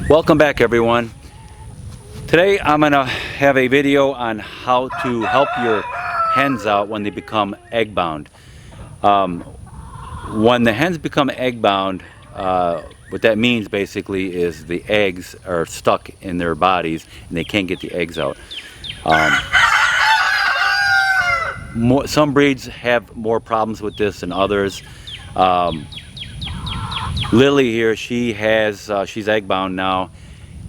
Welcome back, everyone. Today I'm gonna have a video on how to help your hens out when they become egg bound. When the hens become egg bound, what that means basically is the eggs are stuck in their bodies and they can't get the eggs out. Some breeds have more problems with this than others. Lilly here, she's egg bound now,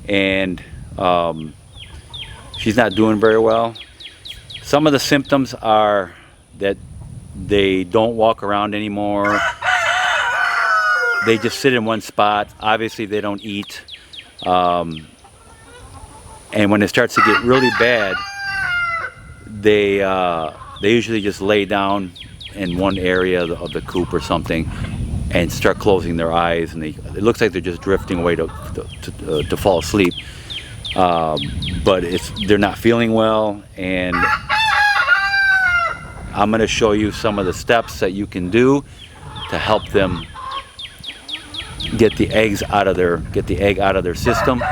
and she's not doing very well. Some of the symptoms are that they don't walk around anymore. They just sit in one spot. Obviously they don't eat. And when it starts to get really bad, they usually just lay down in one area of the coop or something and start closing their eyes, and it looks like they're just drifting away to fall asleep. But they're not feeling well, and I'm going to show you some of the steps that you can do to help them get the egg out of their system.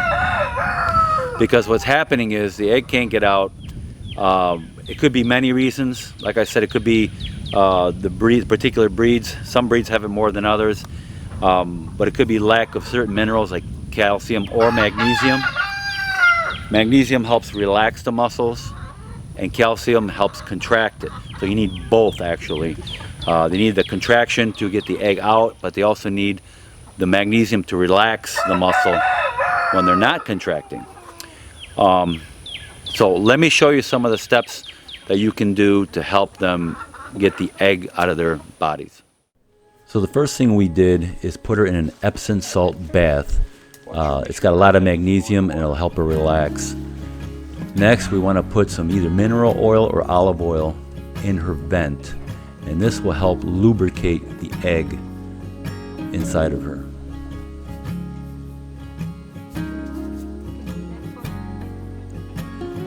Because what's happening is the egg can't get out. It could be many reasons. Like I said, it could be particular breeds. Some breeds have it more than others, but it could be lack of certain minerals like calcium or magnesium. Magnesium helps relax the muscles, and calcium helps contract it. So you need both, actually. They need the contraction to get the egg out, but they also need the magnesium to relax the muscle when they're not contracting. So let me show you some of the steps that you can do to help them get the egg out of their bodies. So the first thing we did is put her in an Epsom salt bath. It's got a lot of magnesium and it'll help her relax. Next, we want to put some either mineral oil or olive oil in her vent, and this will help lubricate the egg inside of her.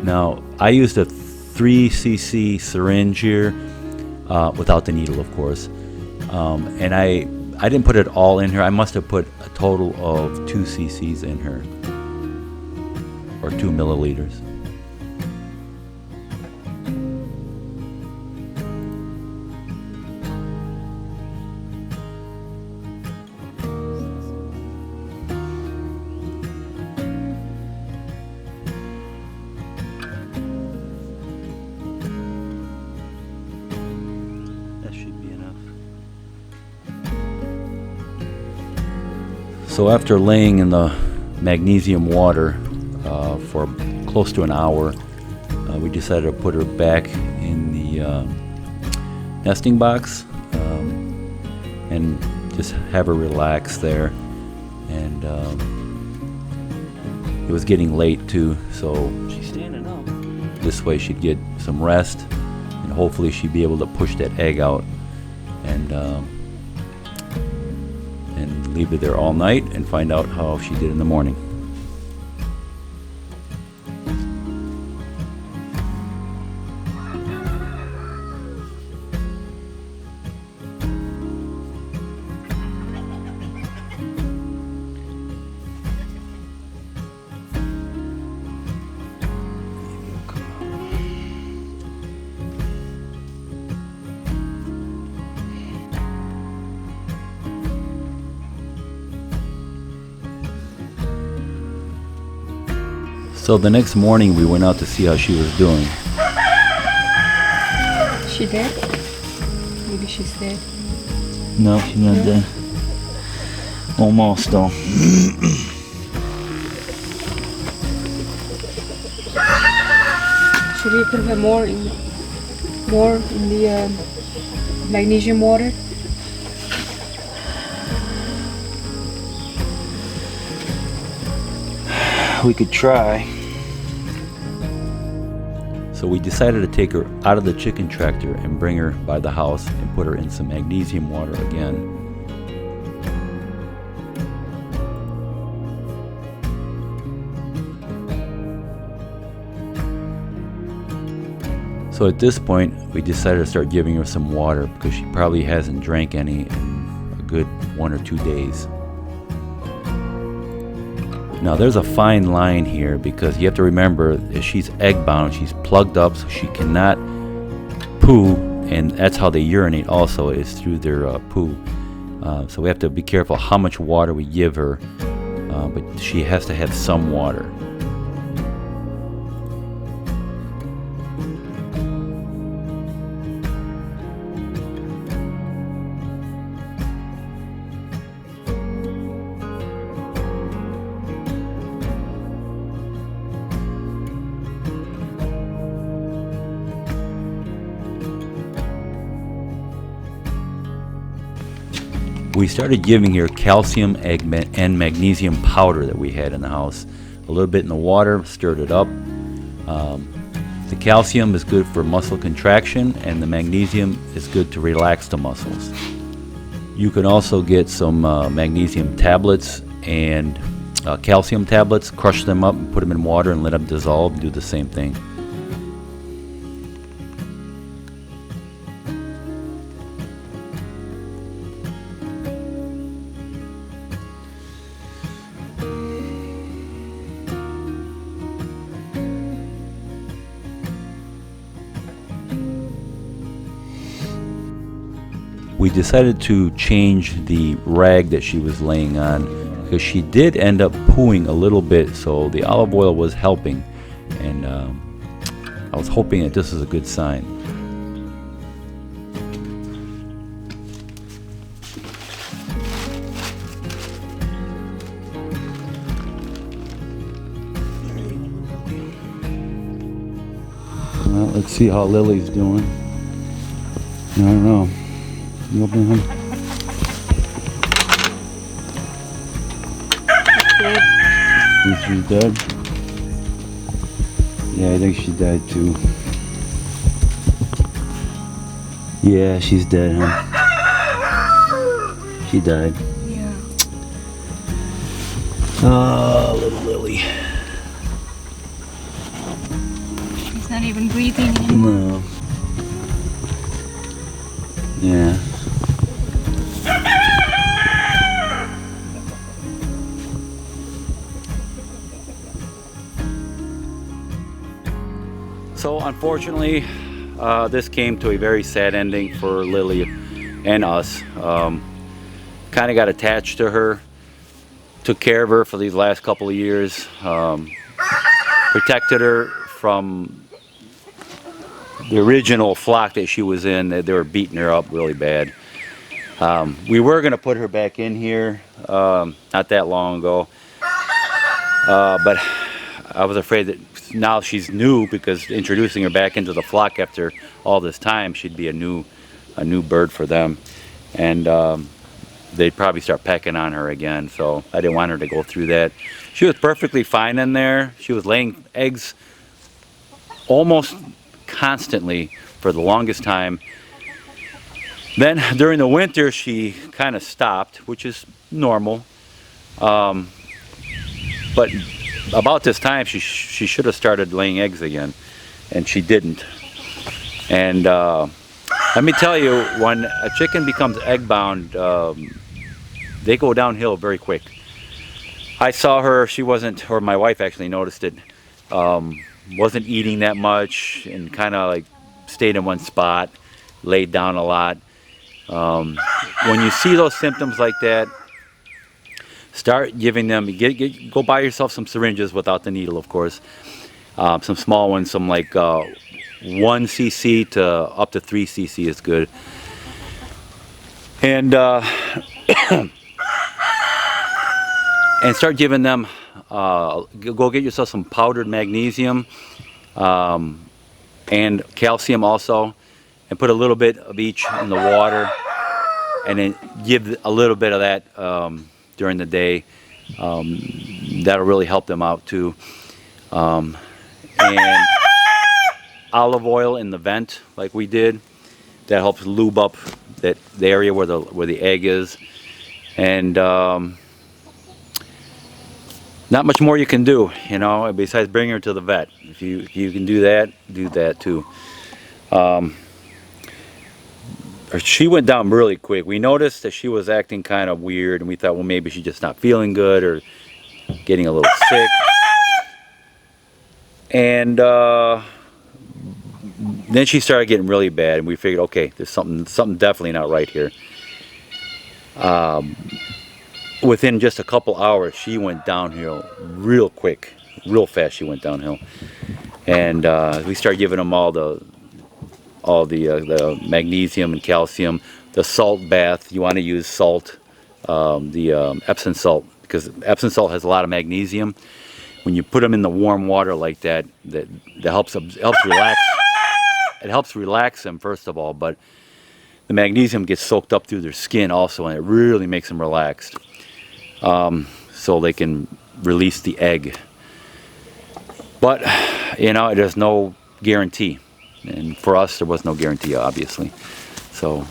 Now, I used a 3cc syringe here, without the needle, of course, and I didn't put it all in here. I must have put a total of 2 cc's in her, or 2 milliliters. So after laying in the magnesium water for close to an hour, we decided to put her back in the nesting box and just have her relax there. And it was getting late too, so she's standing up. This way she'd get some rest, and hopefully she'd be able to push that egg out and leave it there all night and find out how she did in the morning. So the next morning we went out to see how she was doing. She dead? Maybe she's dead. No, she's not dead. Almost though. Should we put her more in the magnesium water? We could try. So we decided to take her out of the chicken tractor and bring her by the house and put her in some magnesium water again. So at this point, we decided to start giving her some water because she probably hasn't drank any in a good 1 or 2 days. Now there's a fine line here, because you have to remember that she's egg bound, she's plugged up, so she cannot poo, and that's how they urinate also, is through their poo. So we have to be careful how much water we give her, but she has to have some water. We started giving her calcium and magnesium powder that we had in the house. A little bit in the water, stirred it up. The calcium is good for muscle contraction, and the magnesium is good to relax the muscles. You can also get some magnesium tablets and calcium tablets, crush them up and put them in water and let them dissolve, and do the same thing. We decided to change the rag that she was laying on, because she did end up pooing a little bit, so the olive oil was helping, and I was hoping that this is a good sign. Well, let's see how Lily's doing. I don't know. You open him? Think she's dead? Yeah, I think she died too. Yeah, she's dead, huh? She died. Yeah. Oh, little Lily. She's not even breathing anymore. No. Yeah. So unfortunately, this came to a very sad ending for Lily and us. Kind of got attached to her, took care of her for these last couple of years, protected her from the original flock that she was in. They were beating her up really bad. We were going to put her back in here not that long ago, but I was afraid that now she's new, because introducing her back into the flock after all this time, she'd be a new bird for them, and they'd probably start pecking on her again. So I didn't want her to go through that. She was perfectly fine in there. She was laying eggs almost constantly for the longest time. Then during the winter she kind of stopped, which is normal, but about this time she should have started laying eggs again, and she didn't. And let me tell you, when a chicken becomes egg bound, they go downhill very quick. I saw her, she wasn't, or my wife actually noticed it, wasn't eating that much, and kind of like stayed in one spot, laid down a lot. When you see those symptoms like that, start giving them, go buy yourself some syringes without the needle, of course. Some small ones, some like 1 cc to up to 3 cc is good. And and start giving them, go get yourself some powdered magnesium and calcium also, and put a little bit of each in the water, and then give a little bit of that during the day. That'll really help them out too. And olive oil in the vent, like we did, that helps lube up the area where the egg is. And not much more you can do, you know, besides bring her to the vet. If you can do that too. She went down really quick. We noticed that she was acting kind of weird, and we thought, well, maybe she's just not feeling good, or getting a little sick. And then she started getting really bad, and we figured, okay, there's something definitely not right here. Within just a couple hours, she went downhill real quick, real fast. She went downhill, and we started giving them all the magnesium and calcium, the salt bath. You want to use salt, the Epsom salt, because Epsom salt has a lot of magnesium. When you put them in the warm water like that, that helps relax. It helps relax them, first of all, but the magnesium gets soaked up through their skin also, and it really makes them relaxed, so they can release the egg. But you know, there's no guarantee, and for us there was no guarantee, obviously. So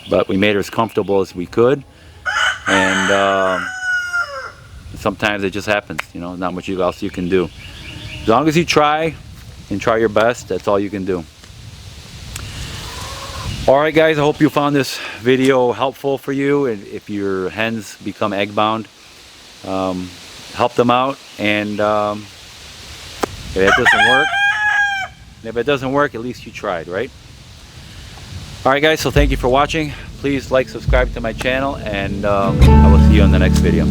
but we made her as comfortable as we could, and sometimes it just happens, you know, not much else you can do. As long as you try and try your best, that's all you can do. Alright guys, I hope you found this video helpful for you, and if your hens become egg bound, help them out. And if it doesn't work, at least you tried, right? Alright guys, so thank you for watching. Please like, subscribe to my channel, and I will see you on the next video.